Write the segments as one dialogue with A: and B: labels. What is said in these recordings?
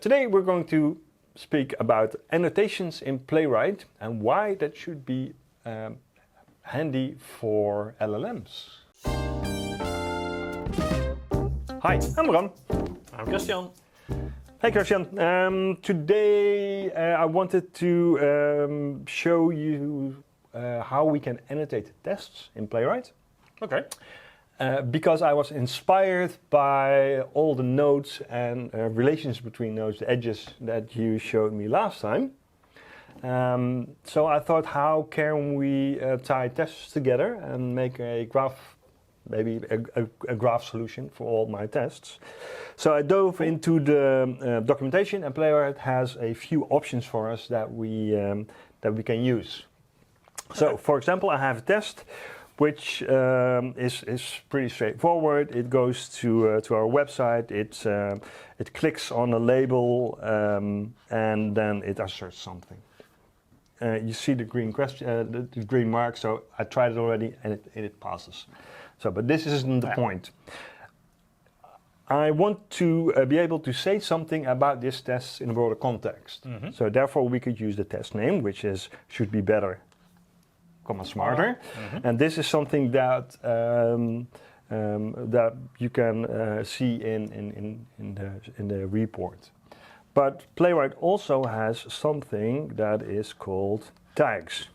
A: Today we're going to speak about annotations in Playwright and why that should be handy for LLMs. Hi, I'm Bram.
B: I'm Christian.
A: Hey Christian. Today I wanted to show you how we can annotate tests in Playwright.
B: Okay.
A: Because I was inspired by all the nodes and relations between nodes, the edges that you showed me last time. So I thought, how can we tie tests together and make a graph, maybe a graph solution for all my tests. So I dove into the documentation, and Playwright has a few options for us that we can use. So, for example, I have a test which is pretty straightforward. It goes to our website. It clicks on a label and then it asserts something. You see the green question, the green mark. So I tried it already, and it passes. So, but this isn't the point. I want to be able to say something about this test in a broader context. Mm-hmm. So therefore, we could use the test name, which is should be better, smarter, mm-hmm. And this is something that that you can see in the report. But Playwright also has something that is called tags.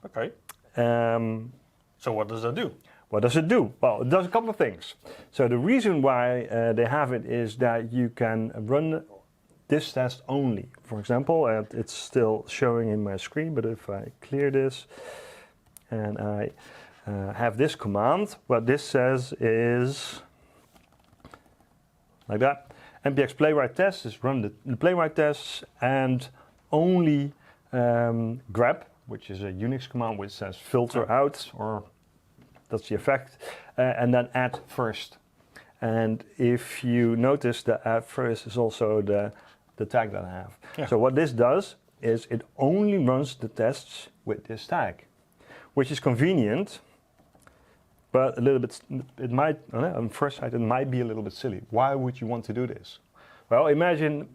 B: Okay. So what does that do?
A: What does it do? Well, it does a couple of things. So the reason why they have it is that you can run this test only. For example, it's still showing in my screen, but if I clear this and I have this command, what this says is like that. npx playwright test is run the playwright tests and only grab, which is a Unix command which says filter out, or that's the effect, and then add first. And if you notice, the add first is also the tag that I have. Yeah. So what this does is it only runs the tests with this tag, which is convenient, but a little bit, it might, on first sight, it might be a little bit silly. Why would you want to do this? Well, imagine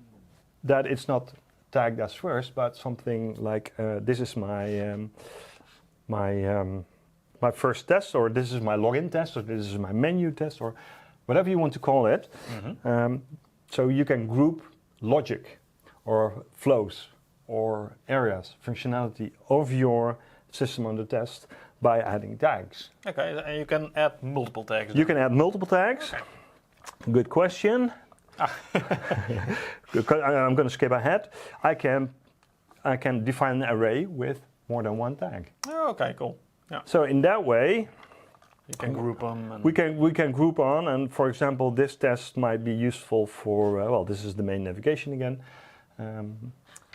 A: that it's not tagged as first, but something like this is my my first test, or this is my login test, or this is my menu test, or whatever you want to call it. Mm-hmm. So you can group logic or flows or areas, functionality of your system under test by adding tags.
B: Okay, and you can add multiple tags.
A: You can add multiple tags. Okay. Good question. I'm going to skip ahead. I can define an array with more than one tag.
B: Oh, okay, cool. Yeah.
A: So in that way,
B: you can group them. And
A: we can group on, and for example, this test might be useful for well, this is the main navigation again,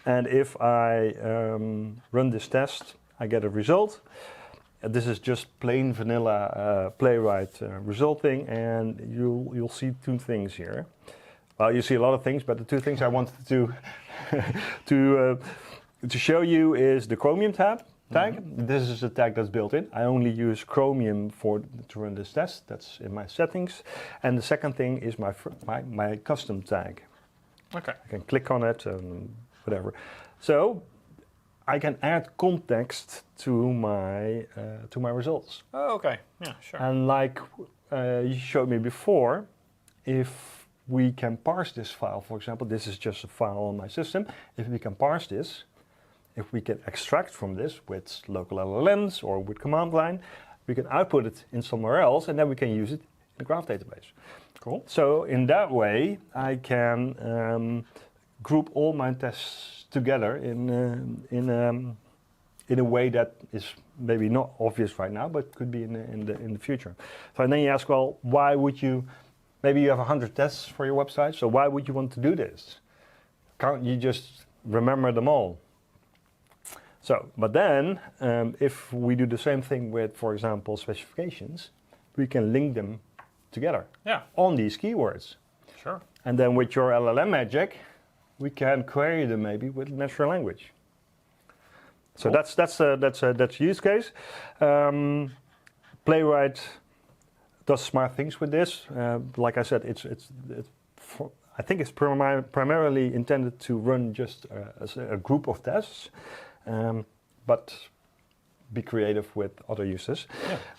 A: and if I run this test, I get a result. This is just plain vanilla Playwright resulting, and you'll see two things here. Well, you see a lot of things, but the two things I wanted to to show you is the Chromium tag. Mm-hmm. This is a tag that's built in. I only use Chromium to run this test. That's in my settings. And the second thing is my custom tag.
B: Okay.
A: I can click on it and whatever. So I can add context to my results.
B: Oh, okay. Yeah, sure.
A: And like you showed me before, if we can parse this file, for example, this is just a file on my system. If we can parse this, if we can extract from this with local LLMs or with command line, we can output it in somewhere else, and then we can use it in the graph database.
B: Cool.
A: So in that way, I can group all my tests together in a way that is maybe not obvious right now, but could be in the future. So and then you ask, well, why would you? Maybe you have 100 tests for your website, so why would you want to do this? Can't you just remember them all? So, but then, if we do the same thing with, for example, specifications, we can link them together on these keywords.
B: Sure.
A: And then with your LLM magic, we can query them maybe with natural language. So cool. that's use case. Playwright does smart things with this. Like I said, I think it's primarily intended to run just as a group of tests, but be creative with other uses.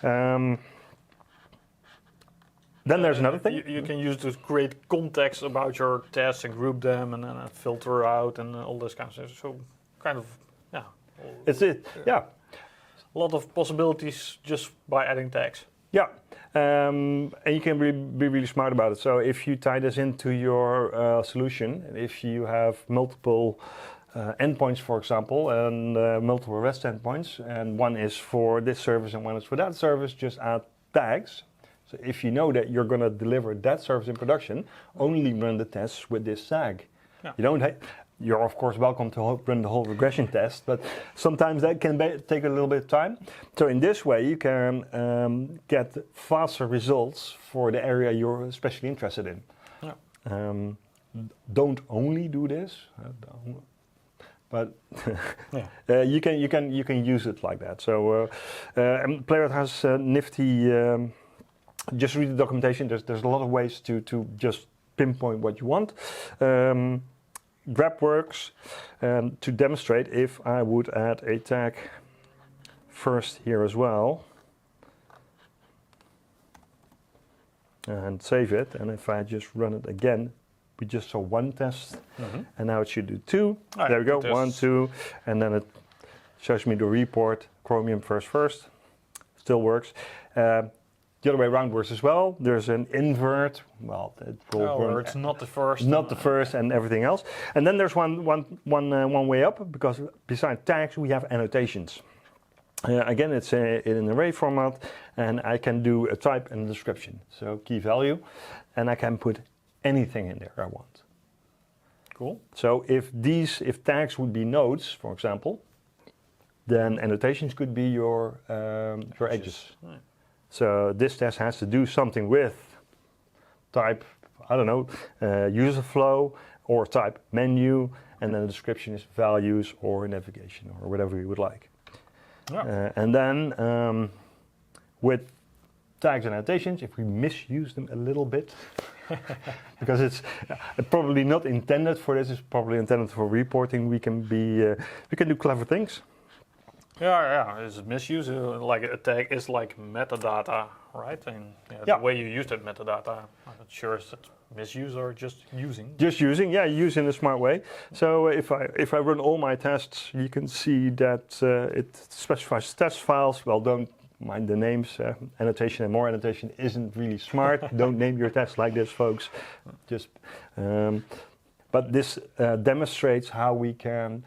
B: Yeah.
A: Then there's another thing.
B: You can use to create context about your tests and group them and then filter out and all this kind of stuff. So kind of, yeah.
A: Yeah.
B: A lot of possibilities just by adding tags.
A: Yeah, and you can be really smart about it. So if you tie this into your solution, if you have multiple endpoints, for example, and multiple REST endpoints, and one is for this service and one is for that service, just add tags. So if you know that you're going to deliver that service in production, only run the tests with this tag.
B: Yeah.
A: You don't. You're of course welcome to run the whole regression test, but sometimes that can take a little bit of time. So in this way, you can get faster results for the area you're especially interested in.
B: Yeah.
A: Don't only do this, but
B: yeah.
A: you can use it like that. So and Playwright has nifty. Just read the documentation. There's a lot of ways to just pinpoint what you want. Grep works to demonstrate if I would add a tag first here as well and save it, and if I just run it again, we just saw one test and now it should do two.
B: Right,
A: there we go, 1, 2, and then it shows me the report, Chromium first, still works. The other way around works as well. There's an invert. Well, it will run.
B: It's not the first.
A: Not the first, and everything else. And then there's one way up, because besides tags, we have annotations. Again, it's in an array format, and I can do a type and a description. So key value, and I can put anything in there I want.
B: Cool.
A: So if tags would be nodes, for example, then annotations could be your edges.
B: Right.
A: So this test has to do something with type, I don't know, user flow, or type menu, and then the description is values or navigation or whatever you would like. Yeah. And then with tags and annotations, if we misuse them a little bit, because it's probably not intended for this, it's probably intended for reporting, we can do clever things.
B: Yeah, it's misuse. Like a tag is like metadata, right? And the way you use that metadata, I'm not sure is that misuse or just using.
A: Just using, yeah, use in a smart way. So if I run all my tests, you can see that it specifies test files. Well, don't mind the names. Annotation and more annotation isn't really smart. Don't name your tests like this, folks. Just, but this demonstrates how we can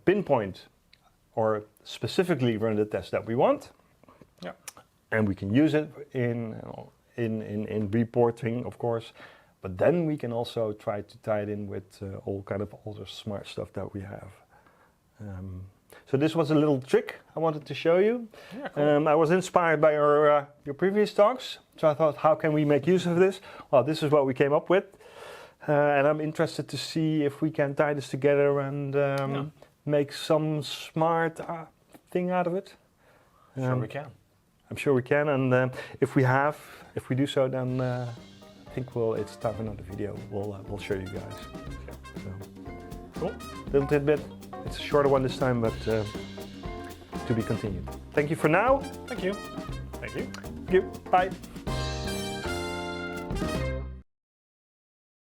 A: pinpoint or specifically run the test that we want.
B: Yeah.
A: And we can use it in reporting, of course, but then we can also try to tie it in with all kind of other smart stuff that we have. So this was a little trick I wanted to show you.
B: Yeah, cool.
A: I was inspired by your previous talks, so I thought, how can we make use of this? Well, this is what we came up with, and I'm interested to see if we can tie this together and make some smart thing out of it.
B: Sure we can.
A: I'm sure we can, and if we do so, then I think it's time for another video. We'll show you guys. So, cool. Little tidbit. It's a shorter one this time, but to be continued. Thank you for now.
B: Thank you. Thank you.
A: Thank you. Bye.